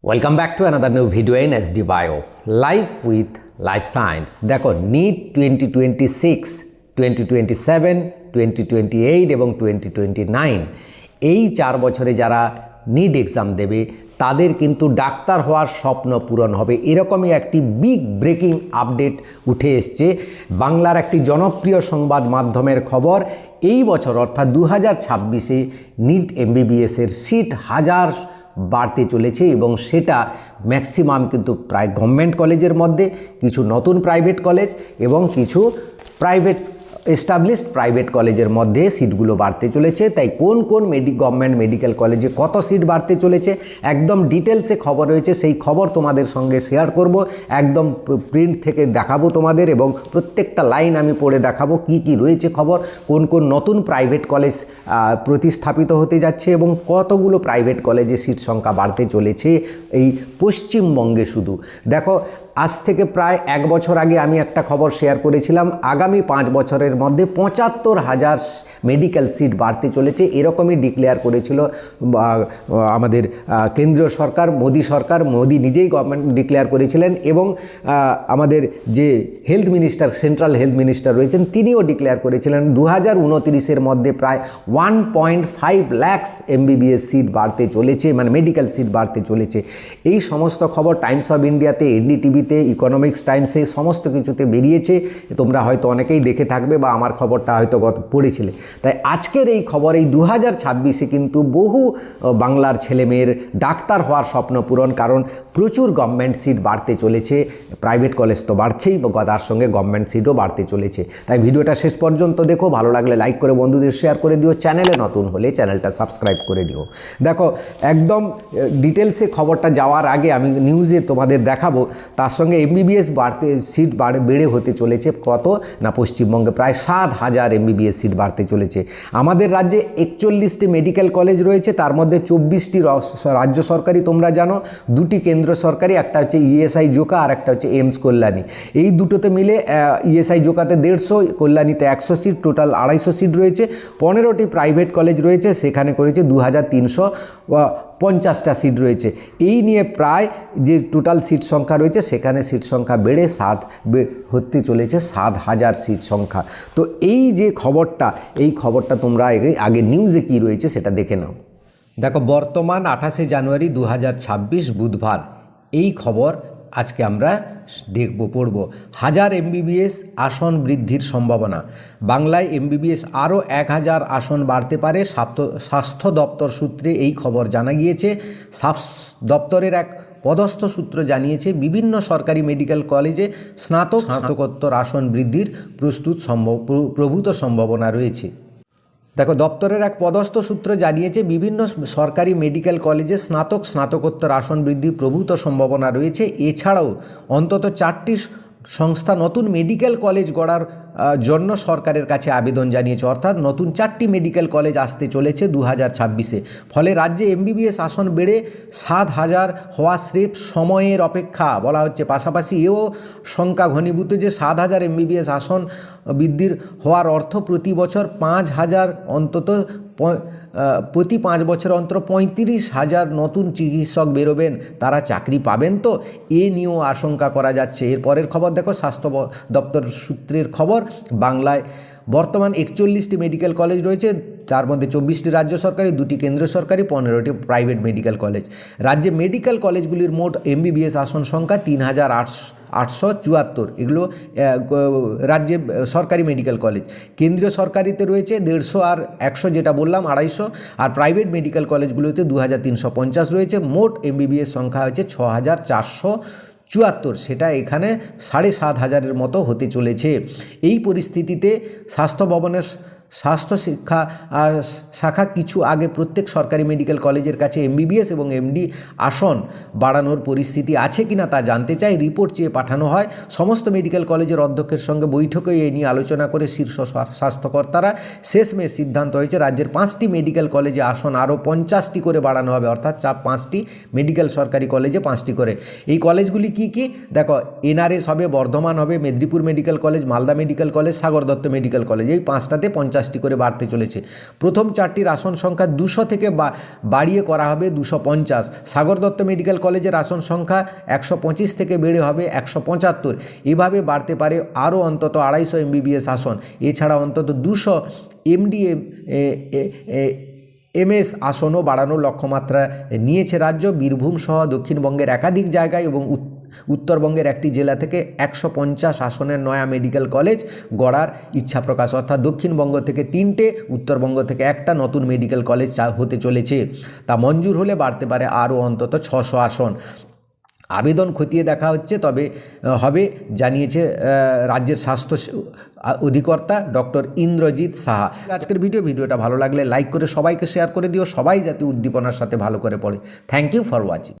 Welcome back to another new video in SD bio life with life science. দেখো NEET 2026, 2027, 2028 এবং 2029 এই 4 বছরে যারা নিট এক্সাম দেবে তাদের কিন্তু ডাক্তার হওয়ার স্বপ্ন পূরণ হবে, এরকমই একটি বিগ ব্রেকিং আপডেট উঠে এসছে। বাংলার একটি জনপ্রিয় সংবাদ মাধ্যমের খবর, এই বছর অর্থাৎ 2026-এ নিট এমবিবিএসের সিট হাজার বাড়তে চলেছে এবং সেটা ম্যাক্সিমাম কিন্তু প্রায় গভর্নমেন্ট কলেজের মধ্যে, কিছু নতুন প্রাইভেট কলেজ এবং কিছু প্রাইভেট এস্টাবলিশড প্রাইভেট কলেজের মধ্যে সিটগুলো বাড়তে চলেছে। তাই কোন কোন গভর্নমেন্ট মেডিকেল কলেজে কত সিট বাড়তে চলেছে একদম ডিটেলসে খবর রয়েছে, সেই খবর তোমাদের সঙ্গে শেয়ার করব, একদম প্রিন্ট থেকে দেখাবো তোমাদের এবং প্রত্যেকটা লাইন আমি পড়ে দেখাবো কি কি রয়েছে খবর, কোন কোন নতুন প্রাইভেট কলেজ প্রতিস্থাপিত হতে যাচ্ছে এবং কতগুলো প্রাইভেট কলেজে সিট সংখ্যা বাড়তে চলেছে এই পশ্চিমবঙ্গে। শুধু দেখো, আজ থেকে প্রায় 1 বছর আগে আমি একটা খবর শেয়ার করেছিলাম, আগামী 5 বছরের মধ্যে 75,000 মেডিকেল সিট বাড়তে চলেছে, এরকমই ডিক্লেয়ার করেছিল আমাদের কেন্দ্রীয় সরকার, মোদি নিজেই গভর্নমেন্ট ডিক্লেয়ার করেছিলেন এবং আমাদের যে health minister, central health minister রয়েছেন, তিনিও ডিক্লেয়ার করেছিলেন 2029-এর মধ্যে প্রায় 1.5 লাখ এমবিবিএস সিট বাড়তে চলেছে, মানে মেডিকেল সিট বাড়তে চলেছে। এই সমস্ত খবর টাইমস অফ ইন্ডিয়াতে, এনডিটিভিতে, ইকোনমিক্স টাইমসে সমস্ত কিছুতে বেরিয়েছে, তোমরা হয়তো অনেকেই দেখে থাকবে বা আমার খবরটা হয়তো পড়েছিলে। তাই আজকের এই খবর, এই 2026-এ কিন্তু বহু বাংলার ছেলেমেয়ের ডাক্তার হওয়ার স্বপ্ন পূরণ, কারণ প্রচুর গভর্নমেন্ট সিট বাড়তে চলেছে, প্রাইভেট কলেজ তো বাড়ছেই, তার সঙ্গে গভর্নমেন্ট সিটও বাড়তে চলেছে। তাই ভিডিওটা শেষ পর্যন্ত দেখো, ভালো লাগলে লাইক করে বন্ধুদের শেয়ার করে দিও, চ্যানেলে নতুন হলে চ্যানেলটা সাবস্ক্রাইব করে দিও। দেখো একদম ডিটেলসে খবরটা যাওয়ার আগে আমি নিউজে তোমাদের দেখাবো, তার সঙ্গে এমবিবিএস বাড়তে সিট বেড়ে হতে চলেছে কত না, পশ্চিমবঙ্গে প্রায় 7,000 এমবিবিএস সিট বাড়তে চলেছে। আমাদের রাজ্যে 41টি মেডিকেল কলেজ রয়েছে, তার মধ্যে 24টি রাজ্য সরকারি, তোমরা জানো, 2টি কেন্দ্র সরকারি, একটা হচ্ছে ইএসআই জোকা আর একটা হচ্ছে এইমস কল্যাণী। এই দুটোতে মিলে ইএসআই জোকাতে 150, কল্যাণীতে 100 সিট, টোটাল 250 সিট রয়েছে। 15টি প্রাইভেট কলেজ রয়েছে, সেখানে করেছে 2350টা সিট রয়েছে। এই নিয়ে প্রায় যে টোটাল সিট সংখ্যা রয়েছে, সেখানে সিট সংখ্যা বেড়ে হতে চলেছে 7,000 সিট সংখ্যা। তো এই যে খবরটা, এই খবরটা তোমরা আগে নিউজে কি রয়েছে সেটা দেখে নাও। দেখো, বর্তমান 28শে জানুয়ারি 2026 বুধবার, এই খবর আজকে আমরা পড়ব। 1000 এমবিবিএস আসন বৃদ্ধির সম্ভাবনা। বাংলায় এমবিবিএস আরও 1000 আসন বাড়তে পারে, স্বাস্থ্য দপ্তর সূত্রে এই খবর জানা গিয়েছে। স্বাস্থ্য দপ্তরের এক পদস্থ সূত্র জানিয়েছে, বিভিন্ন সরকারি মেডিকেল কলেজে স্নাতকোত্তর আসন বৃদ্ধির প্রভূত সম্ভাবনা রয়েছে। দেখো, দপ্তরের এক পদস্থ সূত্র জানিয়েছে, বিভিন্ন সরকারি মেডিকেল কলেজে স্নাতকোত্তর আসন বৃদ্ধির প্রভূত সম্ভাবনা রয়েছে। এছাড়াও অন্তত 4টি সংস্থা নতুন মেডিকেল কলেজ গড়ার জন্য সরকারের কাছে আবেদন জানিয়েছে, অর্থাৎ নতুন 4টি মেডিকেল কলেজ আসতে চলেছে 2026-এ। ফলে রাজ্যে এমবিবিএস আসন বেড়ে 7,000 হওয়া স্রেফ সময়ের অপেক্ষা বলা হচ্ছে। পাশাপাশি এও সংখ্যা ঘনীভূত যে 7,000 এমবিবিএস আসন বৃদ্ধির হওয়ার অর্থ প্রতি বছর 5,000 অন্তত প্রতি 5 বছর অন্তর 35,000 নতুন চিকিৎসক বেরোবেন, তারা চাকরি পাবেন তো, এ নিয়েও আশঙ্কা করা যাচ্ছে। এরপরের খবর দেখো, স্বাস্থ্য দপ্তর সূত্রের খবর, বাংলায় বর্তমান 41টি মেডিকেল কলেজ রয়েছে, তার মধ্যে 24টি রাজ্য সরকারি, 2টি কেন্দ্র সরকারি, 15টি প্রাইভেট মেডিকেল কলেজ। রাজ্যে মেডিকেল কলেজগুলির মোট এমবিবিএস আসন সংখ্যা 3,874, এগুলো রাজ্যে সরকারি মেডিকেল কলেজ। কেন্দ্রীয় সরকারিতে রয়েছে 150 আর 100, যেটা বললাম 250, আর প্রাইভেট মেডিকেল কলেজগুলোতে 2,350 রয়েছে। মোট এমবিবিএস সংখ্যা হচ্ছে 6,474, সেটা এখানে 7,500-এর মতো হতে চলেছে। এই পরিস্থিতিতে স্বাস্থ্য ভবনের স্বাস্থ্য শিক্ষা শাখা কিছু আগে প্রত্যেক সরকারি মেডিকেল কলেজের কাছে এমবিবিএস এবং এমডি আসন বাড়ানোর পরিস্থিতি আছে কিনা তা জানতে চাই, রিপোর্ট চেয়ে পাঠানো হয়। সমস্ত মেডিকেল কলেজের অধ্যক্ষের সঙ্গে বৈঠকে এই নিয়ে আলোচনা করে শীর্ষ স্বাস্থ্যকর্তারা শেষমেশ সিদ্ধান্ত হয়েছে রাজ্যের 5টি মেডিকেল কলেজে আসন আরও 50টি করে বাড়ানো হবে, অর্থাৎ 5টি মেডিকেল সরকারি কলেজে 5টি করে। এই কলেজগুলি কি কি দেখো, এনআরএস হবে, বর্ধমান হবে, Medinipur medical college, Malda medical college, Sagar Dutta medical college, এই 5টাতে 50 50টি করে বাড়তে চলেছে। প্রথম 4টির আসন সংখ্যা 200 থেকে বাড়িয়ে করা হবে 250। সাগর দত্ত মেডিকেল কলেজের আসন সংখ্যা 125 থেকে বেড়ে হবে 175। এভাবে বাড়তে পারে আরও অন্তত 250 MBBS আসন। এছাড়া অন্তত 200 MD MS আসনও বাড়ানোর লক্ষ্যমাত্রা নিয়েছে রাজ্য। বীরভূম সহ দক্ষিণবঙ্গের একাধিক জায়গায় এবং উত্তরবঙ্গের একটি জেলা থেকে 150 আসনের নয়া মেডিকেল কলেজ গড়ার ইচ্ছা প্রকাশ, অর্থাৎ দক্ষিণবঙ্গ থেকে 3টে, উত্তরবঙ্গ থেকে একটা নতুন মেডিকেল কলেজ হতে চলেছে। তা মঞ্জুর হলে বাড়তে পারে আরও অন্তত 600 আসন। আবেদন খতিয়ে দেখা হচ্ছে, তবে হবে জানিয়েছে রাজ্যের স্বাস্থ্য অধিকর্তা ডক্টর ইন্দ্রজিৎ সাহা। আজকের ভিডিওটা ভালো লাগলে লাইক করে সবাইকে শেয়ার করে দিও, সবাই যাতে উদ্দীপনার সাথে ভালো করে পড়ে। Thank you for watching.